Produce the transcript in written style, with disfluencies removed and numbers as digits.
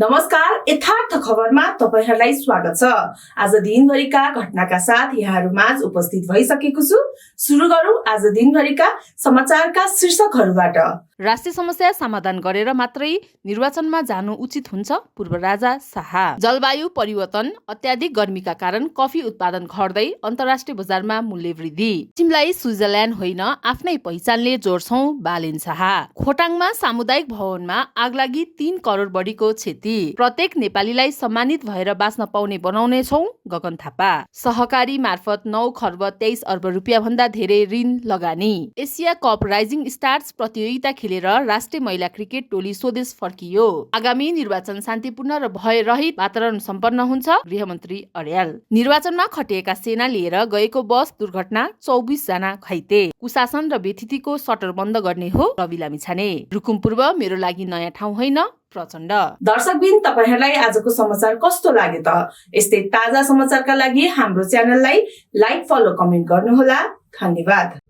नमस्कार, यथार्थ खबरमा तपाईहरुलाई स्वागत छ। आज दिनभरिका घटनाका साथ यहाँहरुमाझ उपस्थित भइसकेको छु। सुरु गरौं आज दिनभरिका समाचारका शीर्षकहरुबाट। राष्ट्रिय समस्या समाधान गरेर मात्रै निर्वाचनमा जानु उचित हुन्छ, पूर्व राजा शाह। जलवायु परिवर्तन, अत्याधिक गर्मीका कारण कफी उत्पादन घट्दै अन्तर्राष्ट्रिय बजारमा मूल्य वृद्धि। सिक्किमलाई स्विजरल्यान्ड होइन आफ्नै पहिचानले जोड्छौं, बालेन शाह। खोटाङमा सामुदायिक भवनमा आगलागी 3 करोड बढीको क्षति। प्रत्येक नेपालीलाई सम्मानित भएर बाँच्न पाउने बनाउने छौं, गगन थापा। सहकारी मार्फत 9 खर्ब 23 अर्ब रुपियाँ भन्दा धेरै ऋण लगानी। एसिया कप राइजिङ स्टार्स प्रतियोगिता खेलेर राष्ट्रिय महिला क्रिकेट टोली स्वदेश फर्कियो। आगामी निर्वाचन शान्तिपूर्ण र भय रहित वातावरण सम्पन्न हुन्छ, गृहमन्त्री अर्याल। निर्वाचनमा खटिएका सेना लिएर गएको बस दुर्घटना, 24 जना घाइते। कुशासन र व्यथितिको सटर बन्द गर्ने हो, रवि लामिछाने। रुकुम पूर्व मेरो लागि नयाँ ठाउँ होइन, प्रचण्ड। दर्शकबिन, तपाईहरुलाई आजको समाचार कस्तो लाग्यो त? यस्तै ताजा समाचारका लागि हाम्रो च्यानललाई लाइक, फलो, कमेन्ट गर्नुहोला। धन्यवाद।